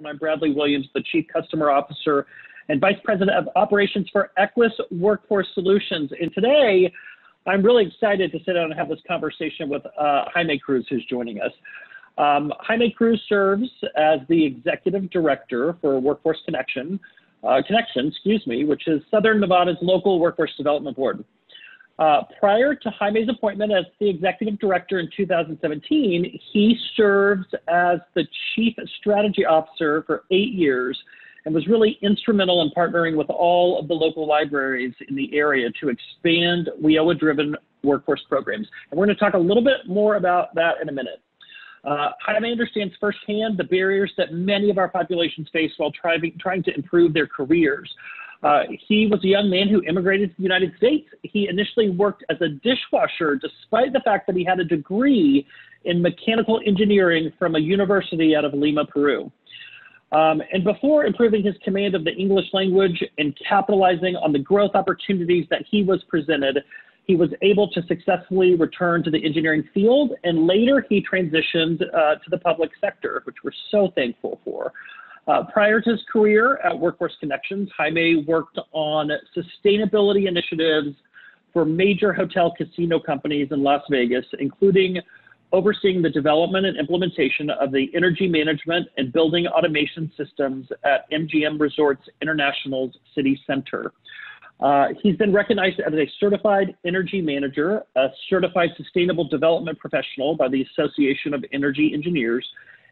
and I'm Bradley Williams, the Chief Customer Officer and Vice President of Operations for Equus Workforce Solutions. And today, I'm really excited to sit down and have this conversation with Jaime Cruz, who's joining us. Jaime Cruz serves as the Executive Director for Workforce Connection, which is Southern Nevada's local workforce development board. Prior to Jaime's appointment as the Executive Director in 2017, he served as the Chief Strategy Officer for 8 years and was really instrumental in partnering with all of the local libraries in the area to expand WIOA-driven workforce programs. And we're going to talk a little bit more about that in a minute. Jaime understands firsthand the barriers that many of our populations face while trying to improve their careers. He was a young man who immigrated to the United States. He initially worked as a dishwasher, despite the fact that he had a degree in mechanical engineering from a university out of Lima, Peru. And before improving his command of the English language and capitalizing on the growth opportunities that he was presented, he was able to successfully return to the engineering field, and later he transitioned to the public sector, which we're so thankful for. Prior to his career at Workforce Connections, Jaime worked on sustainability initiatives for major hotel casino companies in Las Vegas, including overseeing the development and implementation of the energy management and building automation systems at MGM Resorts International's City Center. He's been recognized as a certified energy manager, a certified sustainable development professional by the Association of Energy Engineers,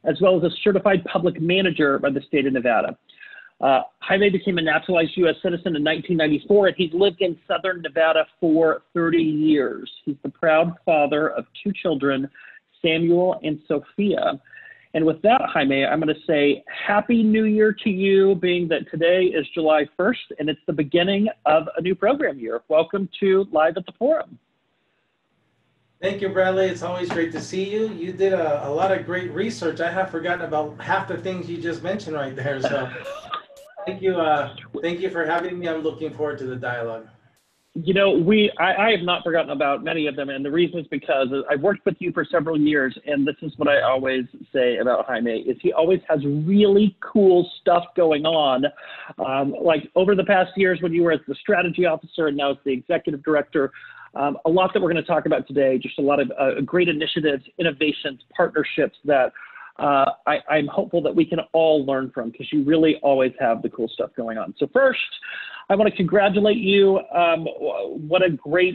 as well as a certified public manager by the state of Nevada. Jaime became a naturalized U.S. citizen in 1994, and he's lived in Southern Nevada for 30 years. He's the proud father of 2 children, Samuel and Sophia. And with that, Jaime, I'm going to say Happy New Year to you, being that today is July 1st, and it's the beginning of a new program year. Welcome to Live at the Forum. Thank you, Bradley. It's always great to see you. You did a lot of great research. I have forgotten about half the things you just mentioned right there. So thank you for having me. I'm looking forward to the dialogue. You know, I have not forgotten about many of them, and the reason is because I've worked with you for several years, and this is what I always say about Jaime, is he always has really cool stuff going on. Like over the past years when you were as the strategy officer and now as the executive director, a lot that we're going to talk about today, just a lot of great initiatives, innovations, partnerships that I'm hopeful that we can all learn from, because you really always have the cool stuff going on. So first, I want to congratulate you. What a great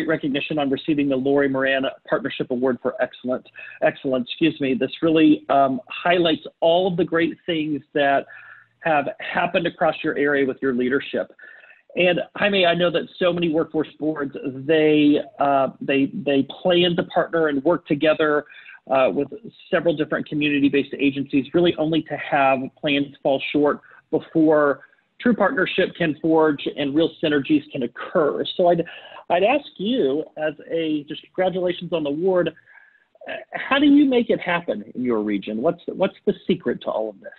recognition on receiving the Lori Moran Partnership Award for Excellence. This really highlights all of the great things that have happened across your area with your leadership. And Jaime, I know that so many workforce boards, they plan to partner and work together with several different community-based agencies, really only to have plans fall short before true partnership can forge and real synergies can occur. So I'd ask you, as just congratulations on the award, how do you make it happen in your region? What's the secret to all of this?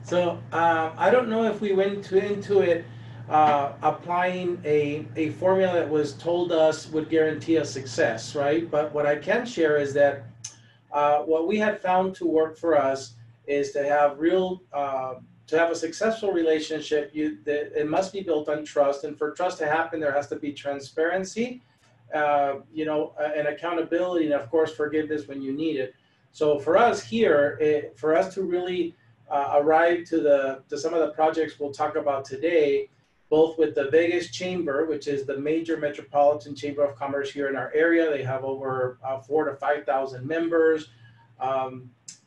So I don't know if we went into it applying a formula that was told us would guarantee us success, right? But what I can share is that what we had found to work for us is to have to have a successful relationship. It must be built on trust, and for trust to happen, there has to be transparency, and accountability, and of course forgiveness when you need it. So for us here, for us to really arrive to some of the projects we'll talk about today, both with the Vegas Chamber, which is the major metropolitan chamber of commerce here in our area. They have over 4,000 to 5,000 members.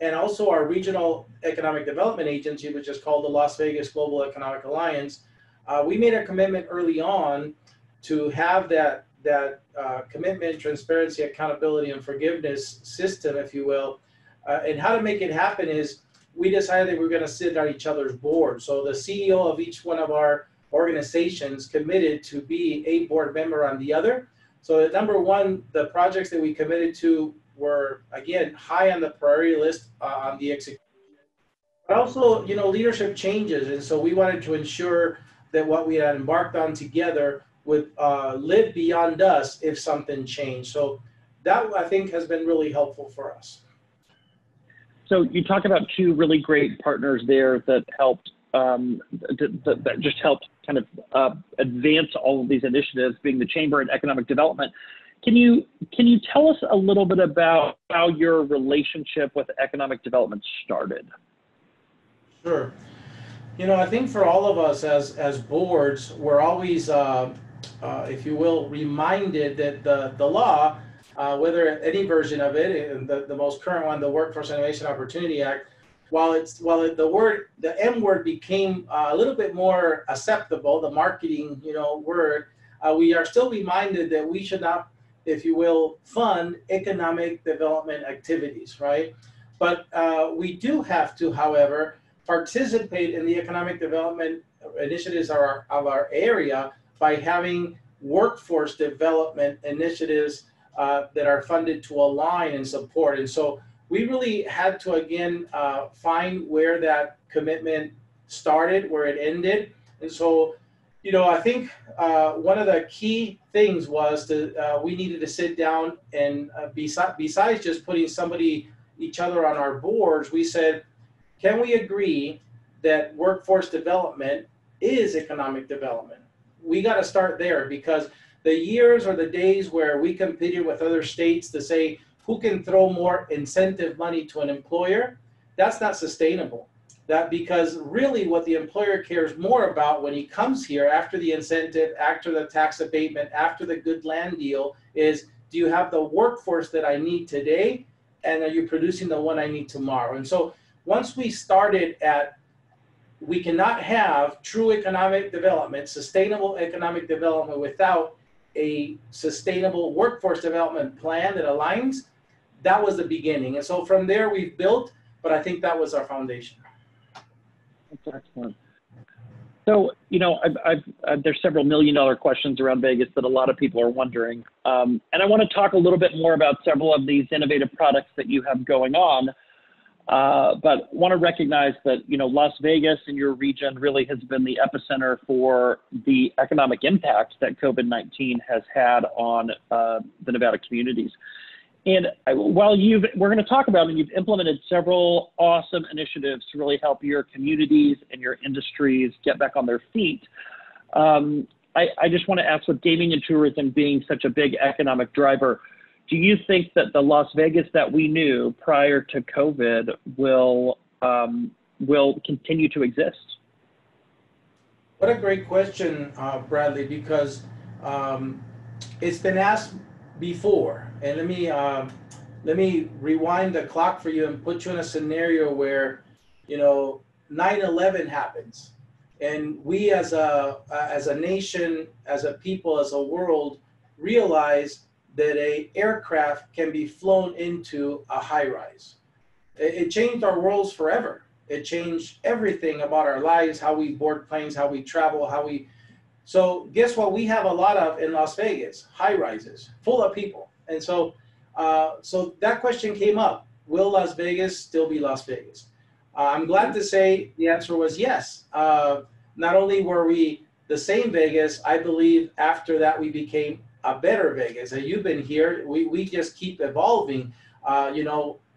And also our regional economic development agency, which is called the Las Vegas Global Economic Alliance. We made a commitment early on to have that commitment, transparency, accountability, and forgiveness system, if you will. And how to make it happen is we decided that we were going to sit on each other's board. So the CEO of each one of our organizations committed to be a board member on the other. So number one, the projects that we committed to were, again, high on the priority list on the execution. But also, leadership changes. And so we wanted to ensure that what we had embarked on together would live beyond us if something changed. So that, I think, has been really helpful for us. So you talk about two really great partners there that helped, that just helped kind of advance all of these initiatives, being the Chamber and Economic Development. Can you tell us a little bit about how your relationship with economic development started? Sure. You know, I think for all of us as boards, we're always, if you will, reminded that the law, whether any version of it, the most current one, the Workforce Innovation Opportunity Act, while the M word became a little bit more acceptable, the marketing, word, we are still reminded that we should not, if you will, fund economic development activities, right? But we do have to, however, participate in the economic development initiatives of our area by having workforce development initiatives that are funded to align and support. And so we really had to, again, find where that commitment started, where it ended. And so, I think one of the key things was we needed to sit down and besides just putting each other on our boards, we said, can we agree that workforce development is economic development? We got to start there, because the years or the days where we competed with other states to say who can throw more incentive money to an employer, that's not sustainable. Because really what the employer cares more about when he comes here after the incentive, after the tax abatement, after the good land deal is, do you have the workforce that I need today? And are you producing the one I need tomorrow? And so once we started we cannot have true economic development, sustainable economic development without a sustainable workforce development plan that aligns. That was the beginning. And so from there we've built, but I think that was our foundation. That's excellent. So, there's several million-dollar questions around Vegas that a lot of people are wondering. And I want to talk a little bit more about several of these innovative products that you have going on. But want to recognize that, Las Vegas and your region really has been the epicenter for the economic impact that COVID-19 has had on the Nevada communities. And while we're going to talk about it, you've implemented several awesome initiatives to really help your communities and your industries get back on their feet. I just want to ask, with gaming and tourism being such a big economic driver, do you think that the Las Vegas that we knew prior to COVID will continue to exist? What a great question, Bradley, because it's been asked before. And let me rewind the clock for you and put you in a scenario where 9/11 happens, and we as a nation, as a people, as a world, realize that an aircraft can be flown into a high-rise. It changed our worlds forever. It changed everything about our lives, how we board planes, how we travel, so guess what we have a lot of in Las Vegas? High-rises, full of people. And so that question came up. Will Las Vegas still be Las Vegas? I'm glad to say the answer was yes. Not only were we the same Vegas, I believe after that we became a better Vegas. And you've been here, we just keep evolving.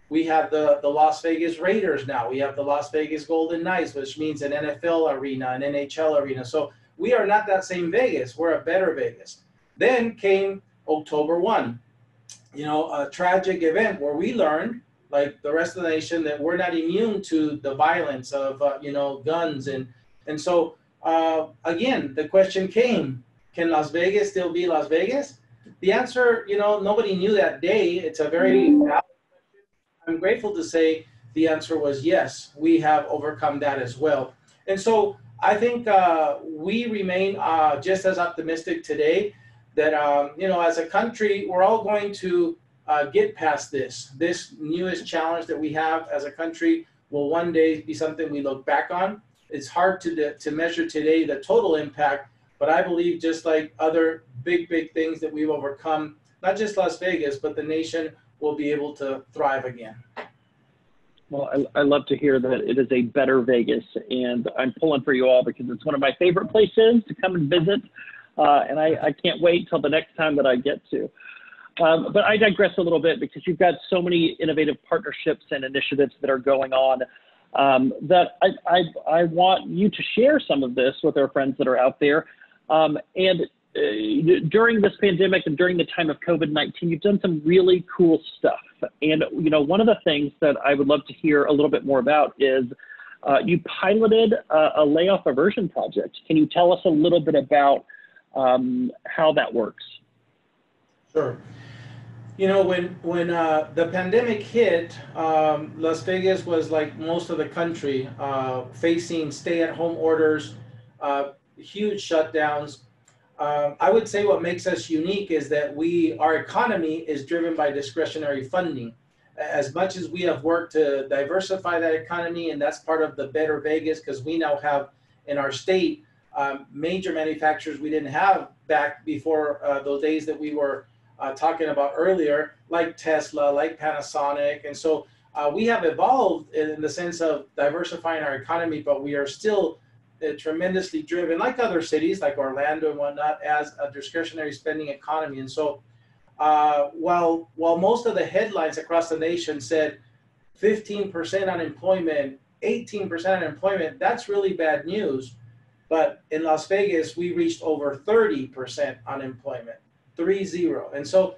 We have the Las Vegas Raiders now. We have the Las Vegas Golden Knights, which means an NFL arena, an NHL arena. So we are not that same Vegas. We're a better Vegas. Then came October 1, a tragic event where we learned, like the rest of the nation, that we're not immune to the violence of, guns. And so, again, the question came, can Las Vegas still be Las Vegas? The answer, nobody knew that day. It's a very valid question. I'm grateful to say the answer was yes. We have overcome that as well. And so I think we remain just as optimistic today that, as a country, we're all going to get past this. This newest challenge that we have as a country will one day be something we look back on. It's hard to measure today the total impact, but I believe just like other big things that we've overcome, not just Las Vegas, but the nation will be able to thrive again. Well, I love to hear that it is a better Vegas, and I'm pulling for you all because it's one of my favorite places to come and visit, and I can't wait till the next time that I get to. But I digress a little bit because you've got so many innovative partnerships and initiatives that are going on that I want you to share some of this with our friends that are out there. During this pandemic and during the time of COVID-19, you've done some really cool stuff. And, you know, one of the things that I would love to hear a little bit more about is you piloted a layoff aversion project. Can you tell us a little bit about how that works? Sure. You know, when the pandemic hit, Las Vegas was like most of the country facing stay-at-home orders, huge shutdowns. I would say what makes us unique is that our economy is driven by discretionary funding. As much as we have worked to diversify that economy, and that's part of the Better Vegas, because we now have in our state major manufacturers we didn't have back before those days that we were talking about earlier, like Tesla, like Panasonic. And so we have evolved in the sense of diversifying our economy, but we are still tremendously driven, like other cities, like Orlando and whatnot, as a discretionary spending economy. And so while most of the headlines across the nation said 15% unemployment, 18% unemployment, that's really bad news. But in Las Vegas, we reached over 30% unemployment. 3-0. And so,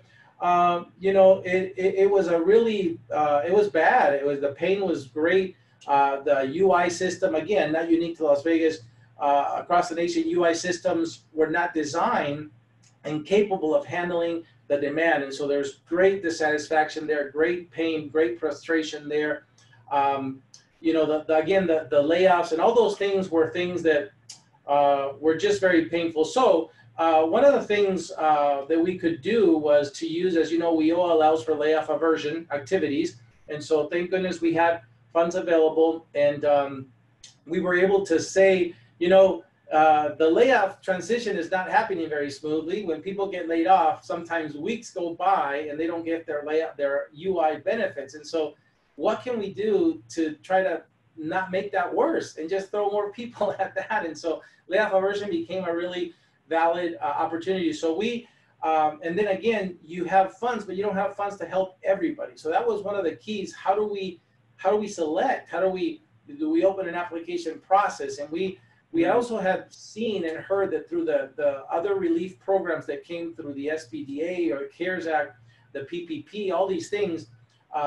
you know, it was a really, it was bad. The pain was great. The UI system, again, not unique to Las Vegas, across the nation, UI systems were not designed and capable of handling the demand. And so there's great dissatisfaction there, great pain, great frustration there. You know, the layoffs and all those things were things that were just very painful. So, one of the things that we could do was to use, as you know, WIOA allows for layoff aversion activities. And so thank goodness we had funds available, and we were able to say, you know, the layoff transition is not happening very smoothly. When people get laid off, sometimes weeks go by and they don't get their UI benefits. And so what can we do to try to not make that worse and just throw more people at that? And so layoff aversion became a really valid opportunity. So we, and then again, you have funds, but you don't have funds to help everybody. So that was one of the keys. How do we select? Do we open an application process? And we also have seen and heard that through the other relief programs that came through the SBDA or CARES Act, the PPP, all these things,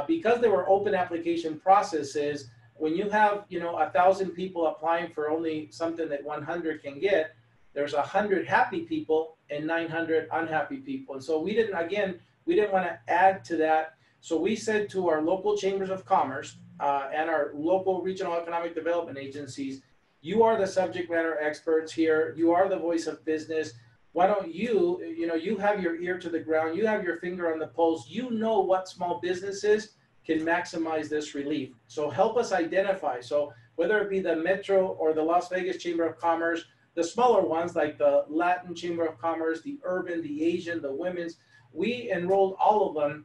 because they were open application processes, when you have, you know, 1,000 people applying for only something that 100 can get, there's 100 happy people and 900 unhappy people. And so we didn't want to add to that. So we said to our local chambers of commerce and our local regional economic development agencies, you are the subject matter experts here. You are the voice of business. Why don't you have your ear to the ground. You have your finger on the pulse. You know what small businesses can maximize this relief. So help us identify. So whether it be the Metro or the Las Vegas Chamber of Commerce, the smaller ones like the Latin Chamber of Commerce, the Urban, the Asian, the Women's, we enrolled all of them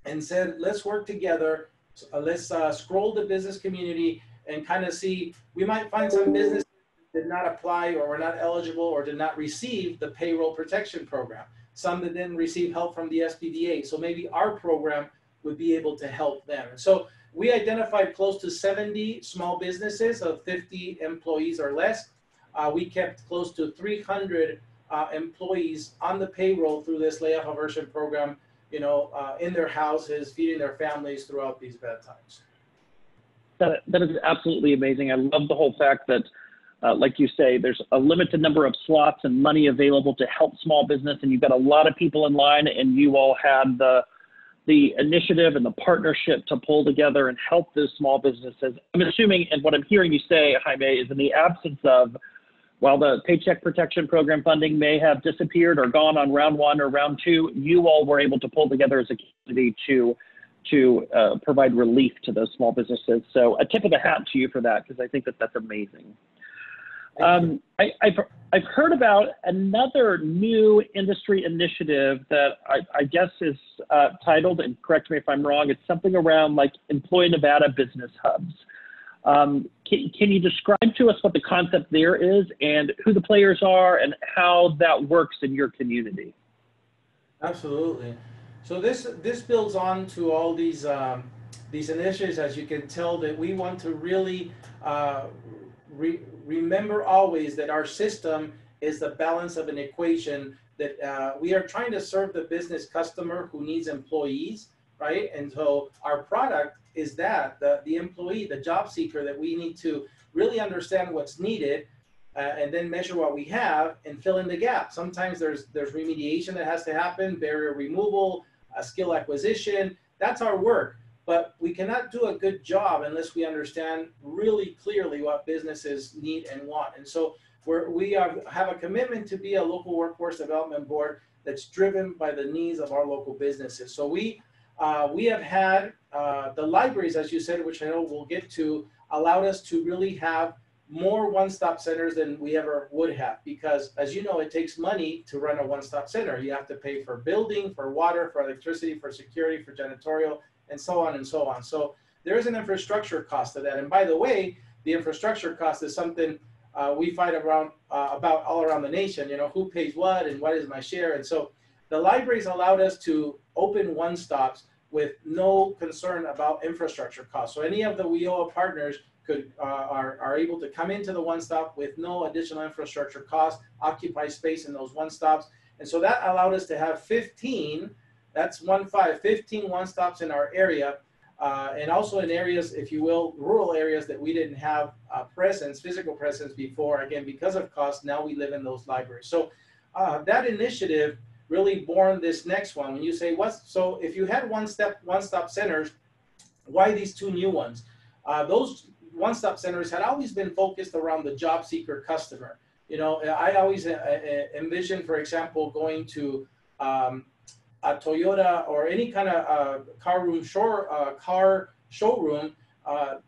and said, let's work together. Let's scroll the business community and kind of see, we might find some businesses that did not apply or were not eligible or did not receive the payroll protection program. Some that didn't receive help from the SBDA. So maybe our program would be able to help them. And so we identified close to 70 small businesses of 50 employees or less. We kept close to 300 employees on the payroll through this layoff aversion program, you know, in their houses, feeding their families throughout these bad times. That is absolutely amazing. I love the whole fact that, like you say, there's a limited number of slots and money available to help small business, and you've got a lot of people in line, and you all had the initiative and the partnership to pull together and help those small businesses. I'm assuming, and what I'm hearing you say, Jaime, is in the absence of, while the Paycheck Protection Program funding may have disappeared or gone on round 1 or round 2, you all were able to pull together as a community to provide relief to those small businesses. So a tip of the hat to you for that, because I think that's amazing. I've heard about another new industry initiative that I guess is titled, and correct me if I'm wrong, it's something around like Employ Nevada Business Hubs. Can you describe to us what the concept there is and who the players are and how that works in your community? Absolutely. So this builds on to all these initiatives, as you can tell, that we want to really remember always that our system is the balance of an equation, that we are trying to serve the business customer who needs employees, right? And so our product is that, the employee, the job seeker, that we need to really understand what's needed, and then measure what we have and fill in the gap. Sometimes there's remediation that has to happen, barrier removal, skill acquisition. That's our work. But we cannot do a good job unless we understand really clearly what businesses need and want. And so we have a commitment to be a local workforce development board that's driven by the needs of our local businesses. So we have had the libraries, as you said, which I know we'll get to, allowed us to really have more one-stop centers than we ever would have, because as you know, it takes money to run a one-stop center. You have to pay for building, for water, for electricity, for security, for janitorial, and so on and so on. So there is an infrastructure cost to that. And by the way, the infrastructure cost is something we fight about all around the nation. You know, who pays what and what is my share? And so the libraries allowed us to open one-stops with no concern about infrastructure costs. So any of the WIOA partners are able to come into the one-stop with no additional infrastructure costs, occupy space in those one-stops. And so that allowed us to have 15, that's 15 one-stops in our area, and also in areas, if you will, rural areas that we didn't have physical presence before. Again, because of cost, now we live in those libraries. So that initiative really born this next one. When you say, so if you had one-stop centers, why these two new ones? Those one-stop centers had always been focused around the job seeker customer. You know, I always envision, for example, going to a Toyota or any kind of car showroom.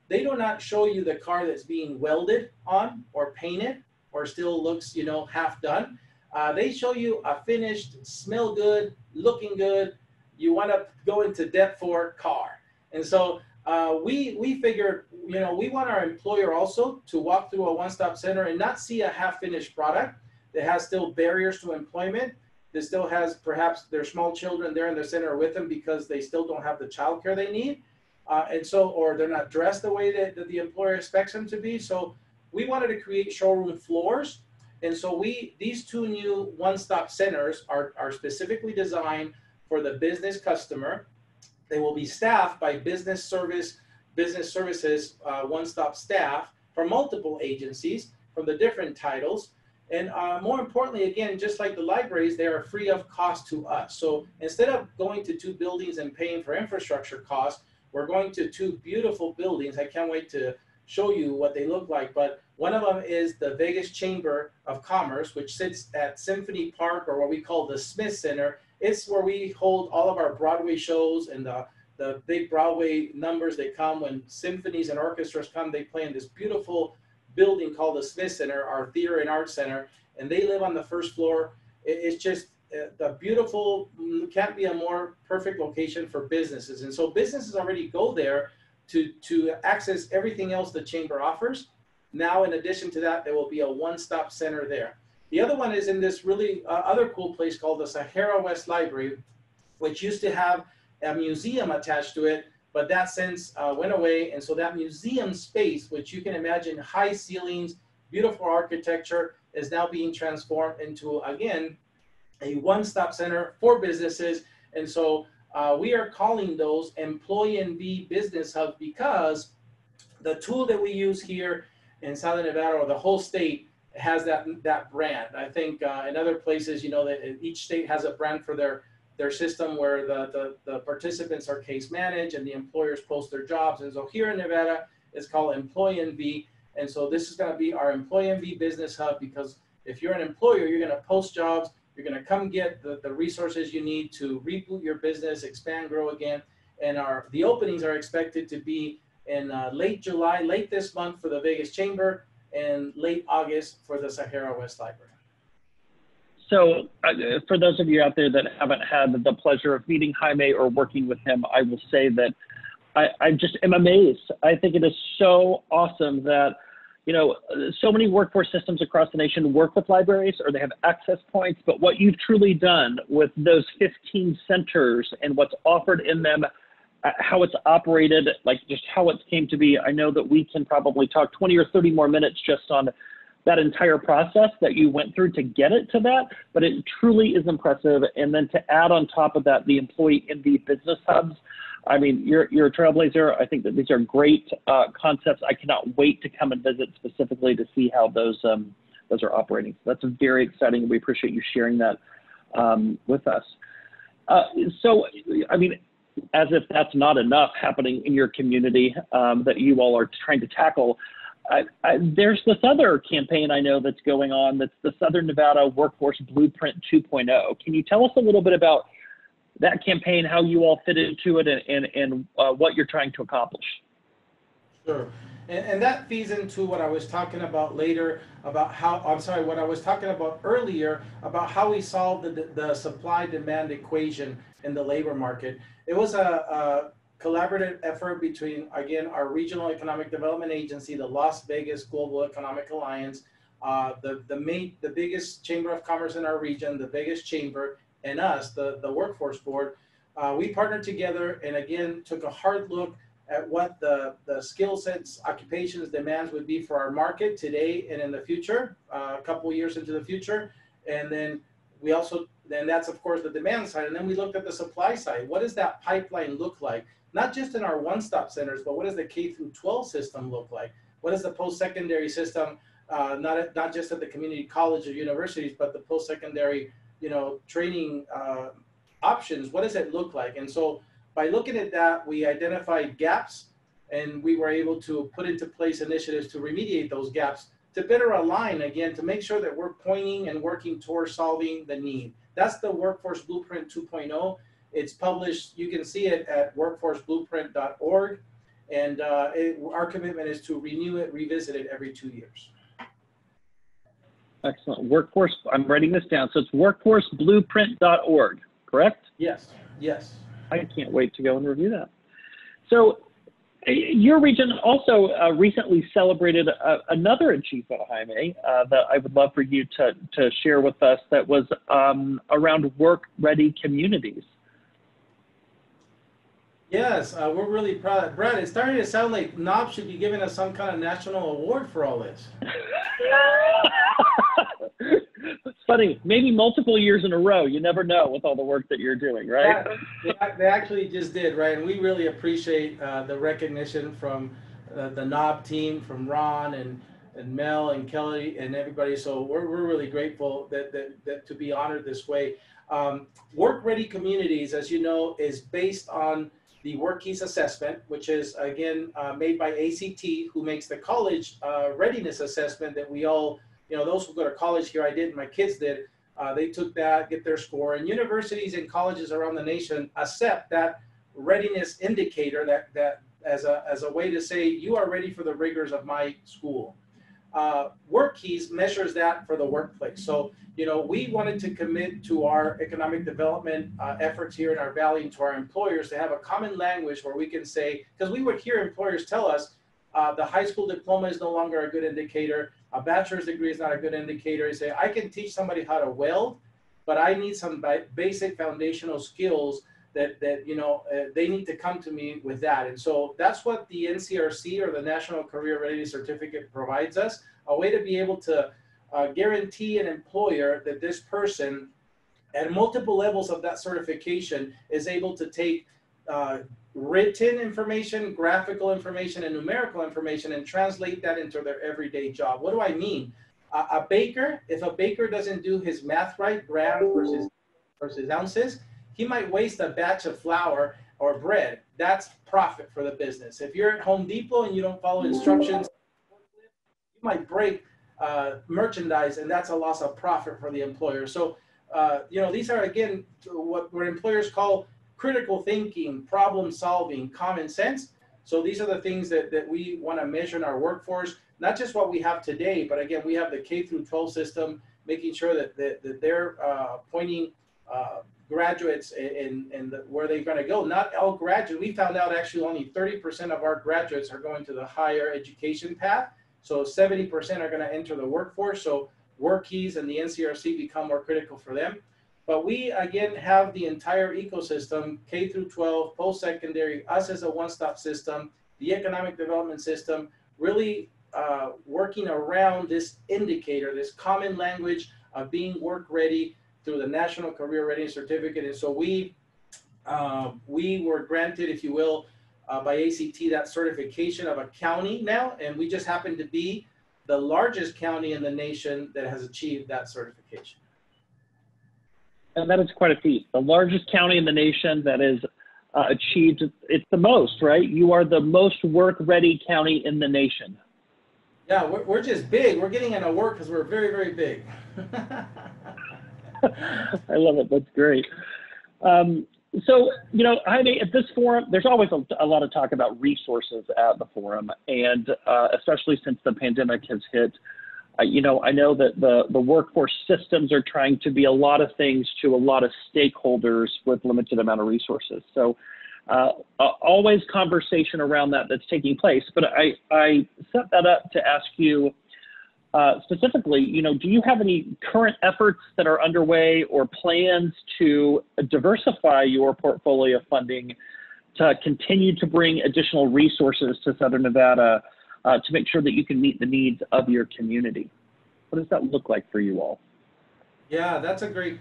They do not show you the car that's being welded on or painted or still looks, you know, half done. They show you a finished, smell good, looking good, you want to go into depth for car. And so we figured, you know, we want our employer also to walk through a one-stop center and not see a half-finished product that has still barriers to employment, that still has perhaps their small children there in the center with them because they still don't have the childcare they need. And so, or they're not dressed the way that the employer expects them to be. So we wanted to create showroom floors. And so these two new one-stop centers are specifically designed for the business customer. They will be staffed by business services, one-stop staff from multiple agencies from the different titles. And more importantly, again, just like the libraries, they are free of cost to us. So instead of going to two buildings and paying for infrastructure costs, we're going to two beautiful buildings. I can't wait to show you what they look like. But one of them is the Vegas Chamber of Commerce, which sits at Symphony Park, or what we call the Smith Center. It's where we hold all of our Broadway shows and the big Broadway numbers that come when symphonies and orchestras come. They play in this beautiful building called the Smith Center, our theater and art center, and they live on the first floor. It's just the beautiful, can't be a more perfect location for businesses. And so businesses already go there to access everything else the chamber offers. Now, in addition to that, there will be a one-stop center there. The other one is in this really other cool place called the Sahara West Library, which used to have a museum attached to it, but that since went away. And so that museum space, which you can imagine high ceilings, beautiful architecture, is now being transformed into, again, a one-stop center for businesses. And so we are calling those Employee NB Business Hub, because the tool that we use here in Southern Nevada, or the whole state, has that brand. I think in other places, you know, that each state has a brand for their system where the participants are case managed and the employers post their jobs. And so here in Nevada, it's called Employee NV. And so this is going to be our Employee NV Business Hub, because if you're an employer, you're going to post jobs, you're going to come get the resources you need to reboot your business, expand, grow again. And the openings are expected to be in late July, late this month for the Vegas Chamber, and late August for the Sahara West Library. So for those of you out there that haven't had the pleasure of meeting Jaime or working with him, I will say that I just am amazed. I think it is so awesome that you know, so many workforce systems across the nation work with libraries or they have access points, but what you've truly done with those 15 centers and what's offered in them, how it's operated, like just how it came to be, I know that we can probably talk 20 or 30 more minutes just on that entire process that you went through to get it to that, but it truly is impressive. And then to add on top of that, the employee MD business hubs. I mean, you're a trailblazer. I think that these are great concepts. I cannot wait to come and visit specifically to see how those are operating. So that's very exciting. We appreciate you sharing that with us. So, I mean, as if that's not enough happening in your community that you all are trying to tackle, there's this other campaign I know that's going on. That's the Southern Nevada Workforce Blueprint 2.0. Can you tell us a little bit about that campaign, how you all fit into it, and what you're trying to accomplish? Sure. And that feeds into what I was talking about later about how, I'm sorry, what I was talking about earlier about how we solve the supply-demand equation in the labor market. It was a collaborative effort between, again, our Regional Economic Development Agency, the Las Vegas Global Economic Alliance, the biggest chamber of commerce in our region, the biggest chamber, and us, the Workforce Board. We partnered together and again took a hard look at what the skill sets, occupations, demands would be for our market today and in the future, a couple of years into the future. And then we also, then that's of course the demand side. And then we looked at the supply side. What does that pipeline look like? Not just in our one-stop centers, but what does the K through 12 system look like? What does the post-secondary system, not just at the community college or universities, but the post-secondary, you know, training options, what does it look like? And so by looking at that, we identified gaps and we were able to put into place initiatives to remediate those gaps to better align, again, to make sure that we're pointing and working towards solving the need. That's the Workforce Blueprint 2.0. It's published, you can see it at workforceblueprint.org. And our commitment is to renew it, revisit it every 2 years. Excellent. Workforce, I'm writing this down. So it's workforceblueprint.org, correct? Yes, yes. I can't wait to go and review that. So your region also recently celebrated another achievement, Jaime, that I would love for you to share with us, that was around work-ready communities. Yes, we're really proud. Brad, it's starting to sound like NAWB should be giving us some kind of national award for all this. It's funny, maybe multiple years in a row. You never know with all the work that you're doing, right? Yeah, they actually just did, right? And we really appreciate the recognition from the NAWB team, from Ron and Mel and Kelly and everybody. So we're really grateful that to be honored this way. Work-ready communities, as you know, is based on the WorkKeys assessment, which is, again, made by ACT, who makes the college readiness assessment that we all, you know, those who go to college here, I did, my kids did, they took that, get their score. And universities and colleges around the nation accept that readiness indicator that as a way to say, you are ready for the rigors of my school. WorkKeys measures that for the workplace. So, you know, we wanted to commit to our economic development efforts here in our valley and to our employers to have a common language where we can say, because we would hear employers tell us the high school diploma is no longer a good indicator, a bachelor's degree is not a good indicator. You say, I can teach somebody how to weld, but I need some basic foundational skills that you know, they need to come to me with that. And so that's what the NCRC, or the National Career Readiness Certificate, provides us, a way to be able to guarantee an employer that this person at multiple levels of that certification is able to take written information, graphical information, and numerical information and translate that into their everyday job. What do I mean? A baker, if a baker doesn't do his math right, grams versus ounces, he might waste a batch of flour or bread. That's profit for the business. If you're at Home Depot and you don't follow instructions, you might break merchandise, and that's a loss of profit for the employer. So, you know, these are, again, what employers call critical thinking, problem solving, common sense. So these are the things that we want to measure in our workforce, not just what we have today, but again, we have the K through 12 system, making sure that they're pointing graduates in where they're going to go. Not all graduates. We found out actually only 30% of our graduates are going to the higher education path. So 70% are going to enter the workforce. So work keys and the NCRC become more critical for them. But we, again, have the entire ecosystem, K through 12, post-secondary, us as a one-stop system, the economic development system, really working around this indicator, this common language of being work ready through the National Career Readiness Certificate. And so we were granted, if you will, by ACT that certification of a county now, and we just happen to be the largest county in the nation that has achieved that certification. And that is quite a feat. The largest county in the nation that is achieved, it's the most, right? You are the most work-ready county in the nation. Yeah, we're just big. We're getting into work because we're very, very big. I love it. That's great. So, you know, Jaime, at this forum, there's always a lot of talk about resources at the forum, and especially since the pandemic has hit. You know, I know that the workforce systems are trying to be a lot of things to a lot of stakeholders with limited amount of resources. So always conversation around that's taking place. But I set that up to ask you specifically, you know, do you have any current efforts that are underway or plans to diversify your portfolio funding to continue to bring additional resources to Southern Nevada to make sure that you can meet the needs of your community? What does that look like for you all? Yeah, that's a great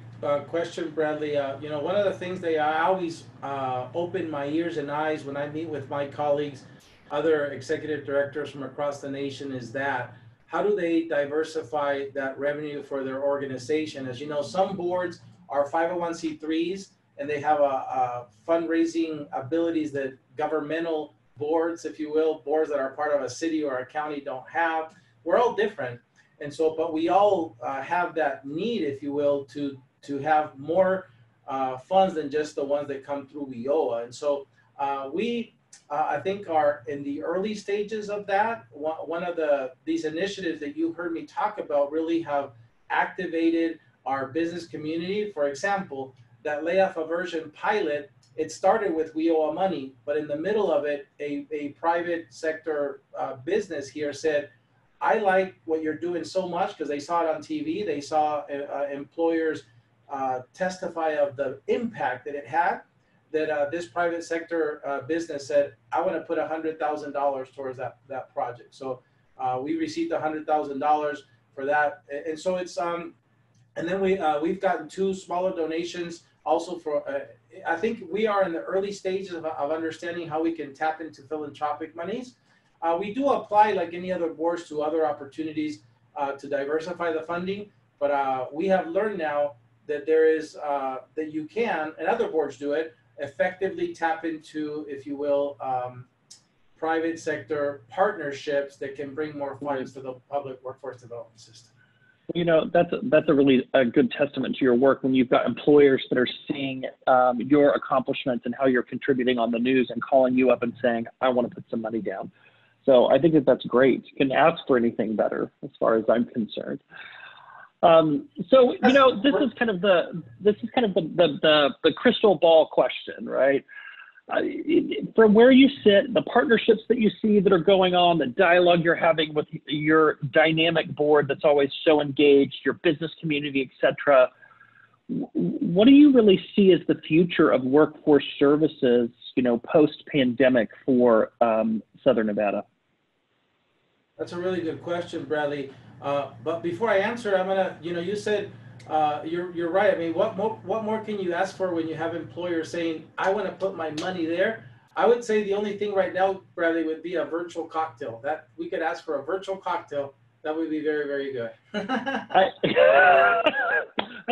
question, Bradley. You know, one of the things that I always open my ears and eyes when I meet with my colleagues, other executive directors from across the nation, is that how do they diversify that revenue for their organization? As you know, some boards are 501c3s and they have a fundraising abilities that governmental boards, if you will, boards that are part of a city or a county don't have. We're all different. And so, but we all have that need, if you will, to have more funds than just the ones that come through WIOA. And so we, I think, are in the early stages of that. One of these initiatives that you heard me talk about really have activated our business community. For example, that Layoff Aversion pilot, it started with WIOA money, but in the middle of it, a private sector business here said, I like what you're doing so much, because they saw it on TV. They saw employers testify of the impact that it had, that this private sector business said, I want to put $100,000 towards that project. So we received $100,000 for that. And so it's, and then we've gotten 2 smaller donations also for, I think we are in the early stages of understanding how we can tap into philanthropic monies. We do apply, like any other boards, to other opportunities to diversify the funding, but we have learned now that there is, that you can, and other boards do it, effectively tap into, if you will, private sector partnerships that can bring more funds to the public workforce development system. You know, that's a really good testament to your work when you've got employers that are seeing your accomplishments and how you're contributing on the news and calling you up and saying, I want to put some money down. So I think that's great. You can ask for anything better, as far as I'm concerned. So you know, this is kind of the crystal ball question, right? From where you sit, the partnerships that you see that are going on, the dialogue you're having with your dynamic board that's always so engaged, your business community, etc. What do you really see as the future of workforce services, you know, post-pandemic for Southern Nevada? That's a really good question, Bradley. But before I answer, I'm gonna, you know, you said you're right. I mean, what more can you ask for when you have employers saying, I want to put my money there? I would say the only thing right now, Bradley, would be a virtual cocktail. That we could ask for a virtual cocktail. That would be very, very good. I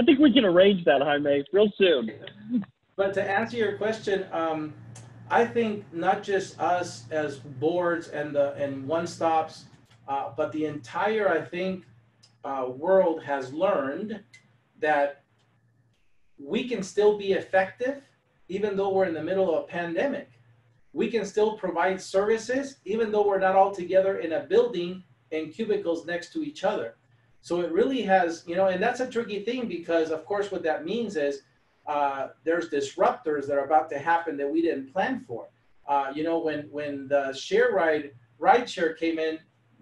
think we can arrange that, Jaime, real soon. But to answer your question, I think not just us as boards and one-stops, but the entire, I think, world has learned that we can still be effective even though we're in the middle of a pandemic. We can still provide services even though we're not all together in a building in cubicles next to each other. So it really has, you know, and that's a tricky thing, because of course what that means is there's disruptors that are about to happen that we didn't plan for. You know, when the rideshare came in,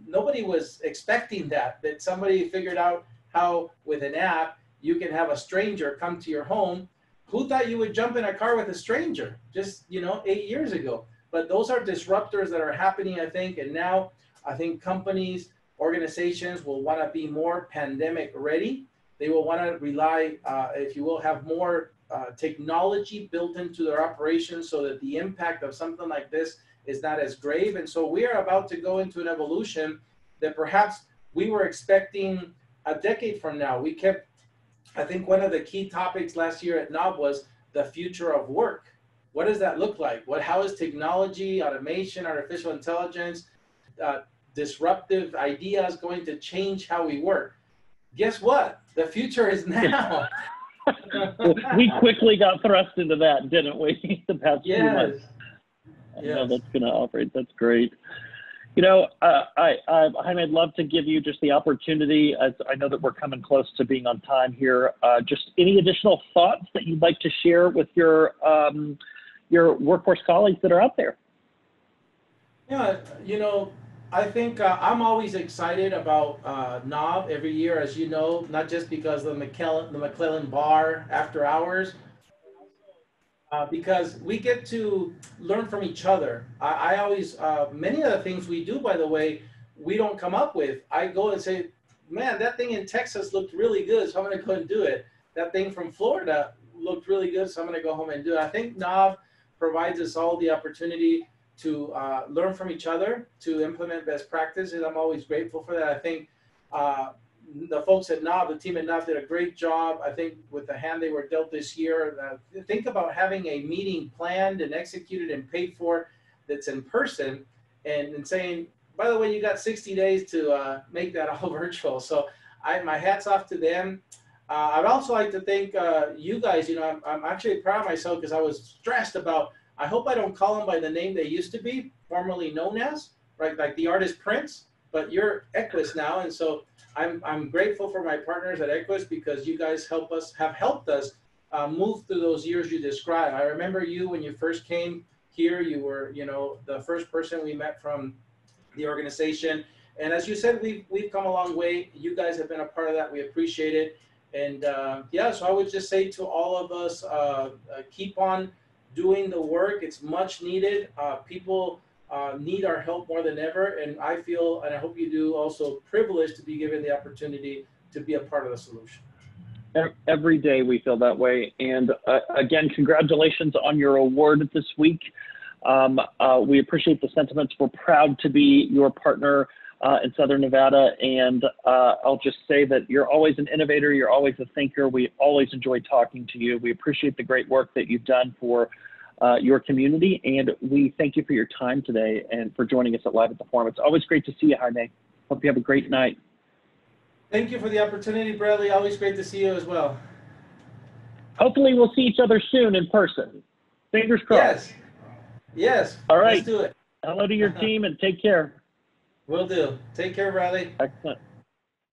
nobody was expecting that somebody figured out how with an app you can have a stranger come to your home. Who thought you would jump in a car with a stranger just, 8 years ago? But those are disruptors that are happening, I think. And now I think companies, organizations will want to be more pandemic ready. They will want to rely, if you will, have more technology built into their operations so that the impact of something like this is not as grave. And so we are about to go into an evolution that perhaps we were expecting a decade from now. I think one of the key topics last year at NAWB was the future of work. What does that look like? How is technology, automation, artificial intelligence, disruptive ideas going to change how we work? Guess what? The future is now. We quickly got thrust into that, didn't we? The past few months. Yes. How that's going to operate. That's great. Jaime, I'd love to give you just the opportunity, as I know that we're coming close to being on time here, just any additional thoughts that you'd like to share with your workforce colleagues that are out there. Yeah, I think I'm always excited about NAWB every year, as you know, not just because of the McClellan Bar after hours, because we get to learn from each other. I always, many of the things we do, by the way, we don't come up with. I go and say, man, that thing in Texas looked really good, so I'm going to go and do it. That thing from Florida looked really good, so I'm going to go home and do it. I think NAWB provides us all the opportunity to learn from each other, to implement best practices. I'm always grateful for that. I think the folks at NAWB, the team at NAWB did a great job, I think, with the hand they were dealt this year. Think about having a meeting planned and executed and paid for that's in person and saying, by the way, you got 60 days to make that all virtual. So my hat's off to them. I'd also like to thank you guys. I'm actually proud of myself because I was stressed about, I hope I don't call them by the name they used to be, formerly known as, right? Like the artist Prince, but you're Equus now. And so I'm grateful for my partners at Equus because you guys have helped us move through those years you described. I remember you when you first came here, you were, the first person we met from the organization. And as you said, we've come a long way. You guys have been a part of that. We appreciate it. And so I would just say to all of us, keep on doing the work. It's much needed. People need our help more than ever. And I feel, and I hope you do, also privileged to be given the opportunity to be a part of the solution. Every day we feel that way. And again, congratulations on your award this week. We appreciate the sentiments. We're proud to be your partner in Southern Nevada. And I'll just say that you're always an innovator. You're always a thinker. We always enjoy talking to you. We appreciate the great work that you've done for your community. And we thank you for your time today and for joining us at Live at the Forum. It's always great to see you, Jaime. Hope you have a great night. Thank you for the opportunity, Bradley. Always great to see you as well. Hopefully we'll see each other soon in person. Fingers crossed. Yes. All right. Let's do it. Hello to your team and take care. Will do. Take care, Bradley. Excellent.